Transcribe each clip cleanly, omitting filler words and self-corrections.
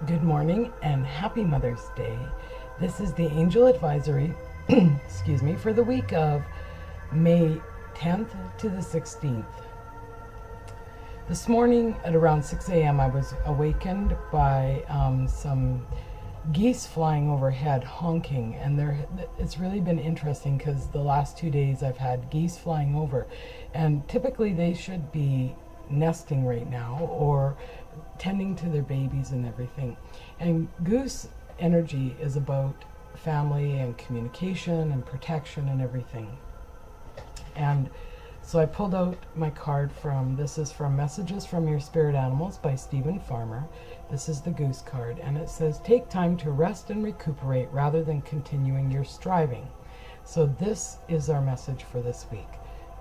Good morning and happy Mother's Day. This is the Angel Advisory, excuse me, for the week of May 10th to the 16th. This morning at around 6 a.m. I was awakened by some geese flying overhead honking, and it's really been interesting because the last 2 days I've had geese flying over, and typically they should be nesting right now or tending to their babies and everything. And goose energy is about family and communication and protection and everything. And so I pulled out my card this is from Messages from Your Spirit Animals by Stephen Farmer. This is the goose card, and it says, take time to rest and recuperate rather than continuing your striving. So this is our message for this week.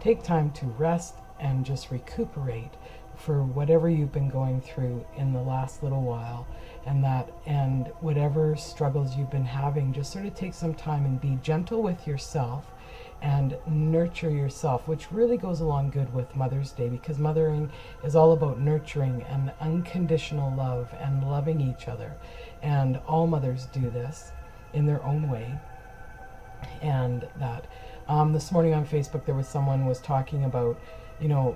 Take time to rest and just recuperate for whatever you've been going through in the last little while, and whatever struggles you've been having. Just sort of take some time and be gentle with yourself and nurture yourself, which really goes along good with Mother's Day, because mothering is all about nurturing and unconditional love and loving each other. And all mothers do this in their own way. And that this morning on Facebook there was someone was talking about,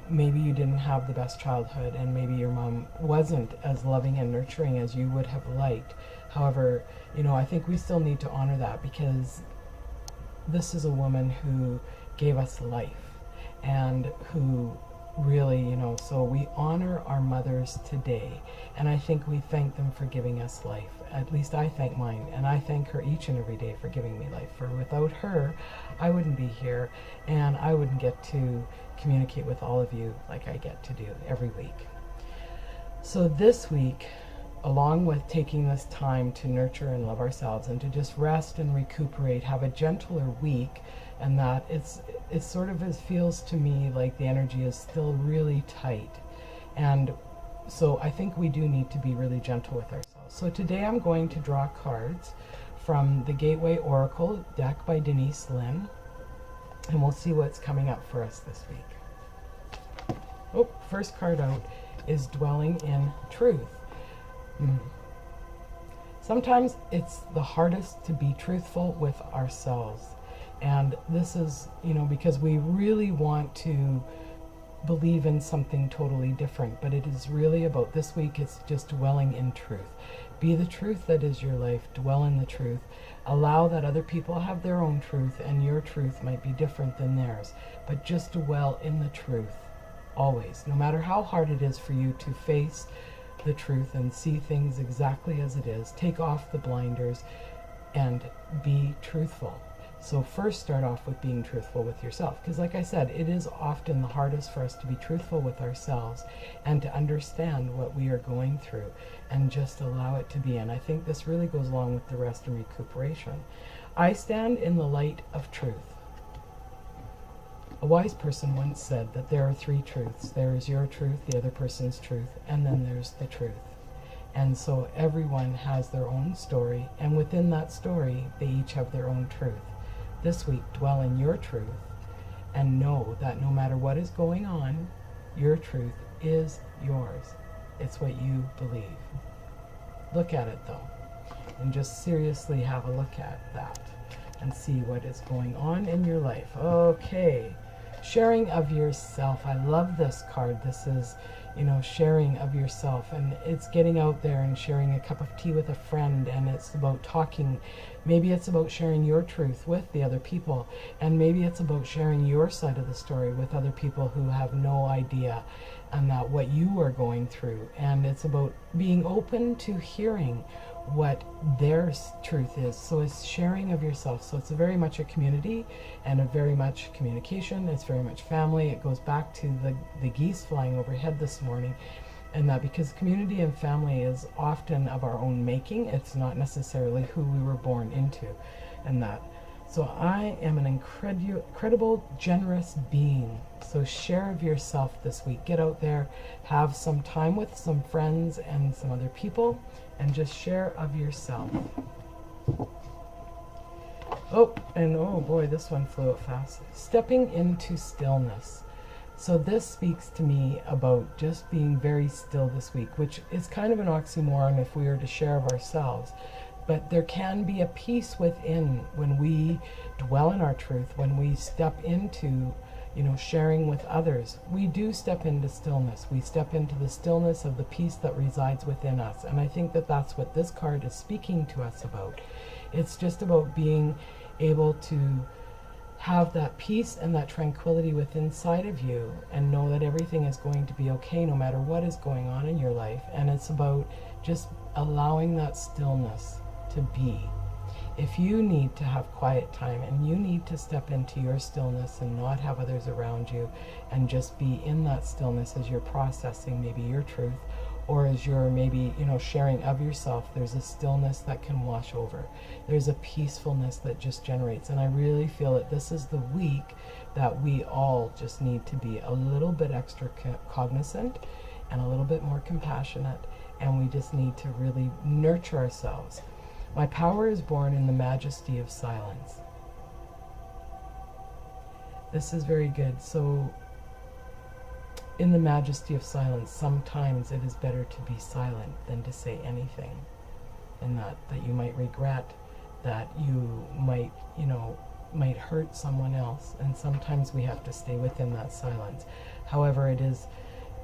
maybe you didn't have the best childhood and maybe your mom wasn't as loving and nurturing as you would have liked. However, I think we still need to honor that, because this is a woman who gave us life and who really, so we honor our mothers today, and I think we thank them for giving us life. At least I thank mine, and I thank her each and every day for giving me life. For without her, I wouldn't be here, and I wouldn't get to communicate with all of you like I get to do every week. So this week, along with taking this time to nurture and love ourselves and to just rest and recuperate, have a gentler week, and that it's sort of, it feels to me like the energy is still really tight. And so I think we do need to be really gentle with ourselves. So today I'm going to draw cards from the Gateway Oracle deck by Denise Linn, and we'll see what's coming up for us this week. Oh, first card out is Dwelling in Truth. Sometimes it's the hardest to be truthful with ourselves. And this is, because we really want to believe in something totally different, but it is really about, this week it's just dwelling in truth. Be the truth that is your life. Dwell in the truth. Allow that other people have their own truth, and your truth might be different than theirs, but just dwell in the truth always, no matter how hard it is for you to face the truth and see things exactly as it is. Take off the blinders and be truthful. So first start off with being truthful with yourself, because like I said, it is often the hardest for us to be truthful with ourselves and to understand what we are going through and just allow it to be. And I think this really goes along with the rest and recuperation. I stand in the light of truth. A wise person once said that there are three truths. There is your truth, the other person's truth, and then there's the truth. And so everyone has their own story, and within that story, they each have their own truth. This week, dwell in your truth and know that no matter what is going on, your truth is yours. It's what you believe. Look at it though, and just seriously have a look at that and see what is going on in your life. Okay. Sharing of yourself. I love this card. This is, sharing of yourself, and it's getting out there and sharing a cup of tea with a friend, and it's about talking. Maybe it's about sharing your truth with the other people, and maybe it's about sharing your side of the story with other people who have no idea and that what you are going through. And it's about being open to hearing what their truth is. So it's sharing of yourself. So it's very much a community and a very much communication. It's very much family. It goes back to the geese flying overhead this morning, and that because community and family is often of our own making. It's not necessarily who we were born into, and that. So I am an incredible, generous being. So share of yourself this week. Get out there, have some time with some friends and some other people, and just share of yourself. Oh, and oh boy, this one flew out fast. Stepping into stillness. So this speaks to me about just being very still this week, which is kind of an oxymoron if we were to share of ourselves. But there can be a peace within when we dwell in our truth, when we step into, sharing with others. We do step into stillness. We step into the stillness of the peace that resides within us. And I think that that's what this card is speaking to us about. It's just about being able to have that peace and that tranquility within inside of you and know that everything is going to be okay no matter what is going on in your life. And it's about just allowing that stillness to be. If you need to have quiet time and you need to step into your stillness and not have others around you and just be in that stillness as you're processing maybe your truth, or as you're maybe, sharing of yourself, there's a stillness that can wash over. There's a peacefulness that just generates. And I really feel that this is the week that we all just need to be a little bit extra cognizant and a little bit more compassionate. And we just need to really nurture ourselves. My power is born in the majesty of silence. This is very good. So, in the majesty of silence, sometimes it is better to be silent than to say anything. And that you might regret, that you might hurt someone else. And sometimes we have to stay within that silence. However, it is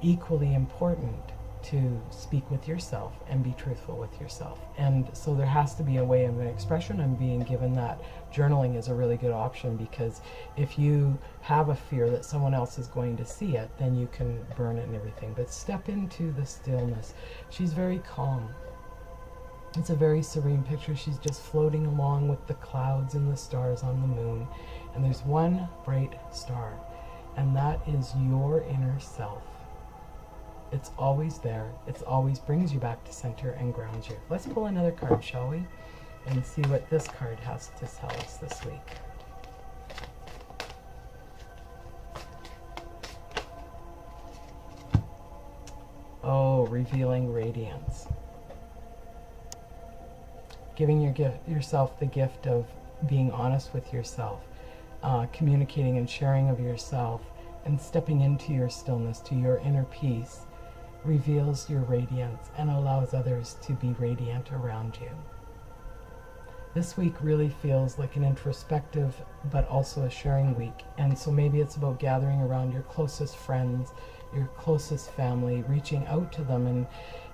equally important to speak with yourself and be truthful with yourself. And so there has to be a way of an expression. I'm being given that journaling is a really good option, because if you have a fear that someone else is going to see it, then you can burn it and everything. But step into the stillness. She's very calm. It's a very serene picture. She's just floating along with the clouds and the stars on the moon. And there's one bright star, and that is your inner self. It's always there. It always brings you back to center and grounds you. Let's pull another card, shall we? And see what this card has to tell us this week. Oh, revealing radiance. Giving yourself the gift of being honest with yourself, communicating and sharing of yourself, and stepping into your stillness, to your inner peace, reveals your radiance and allows others to be radiant around you. This week really feels like an introspective but also a sharing week. And so maybe it's about gathering around your closest friends, your closest family, reaching out to them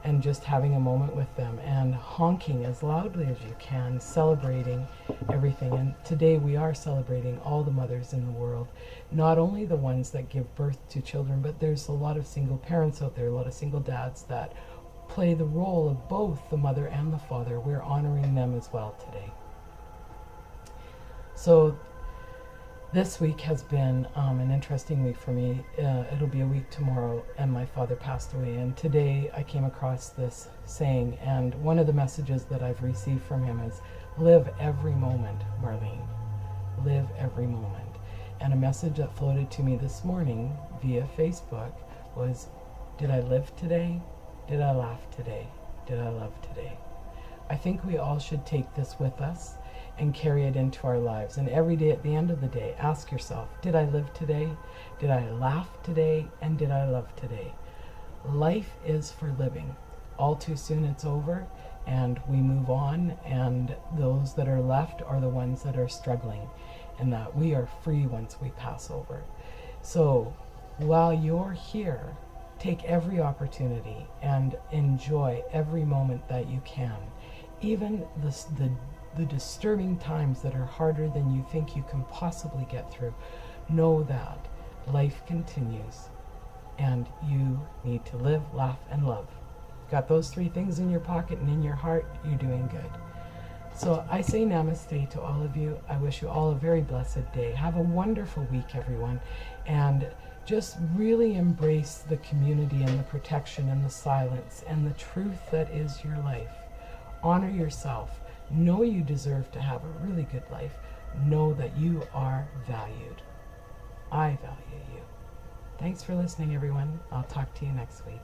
and just having a moment with them and honking as loudly as you can, celebrating everything. And today we are celebrating all the mothers in the world, not only the ones that give birth to children, but there's a lot of single parents out there, a lot of single dads that play the role of both the mother and the father. We're honoring them as well today. So this week has been an interesting week for me. It'll be a week tomorrow, and my father passed away. And today I came across this saying, and one of the messages that I've received from him is, live every moment, Marlene. Live every moment. And a message that floated to me this morning via Facebook was, did I live today? Did I laugh today? Did I love today? I think we all should take this with us and carry it into our lives. And every day at the end of the day, ask yourself, did I live today? Did I laugh today? And did I love today? Life is for living. All too soon it's over and we move on, and those that are left are the ones that are struggling, and that we are free once we pass over. So while you're here, take every opportunity and enjoy every moment that you can. Even the disturbing times that are harder than you think you can possibly get through, know that life continues and you need to live, laugh, and love. Got those three things in your pocket and in your heart, you're doing good. So I say namaste to all of you. I wish you all a very blessed day. Have a wonderful week, everyone. And just really embrace the community and the protection and the silence and the truth that is your life. Honor yourself. Know you deserve to have a really good life. Know that you are valued. I value you. Thanks for listening, everyone. I'll talk to you next week.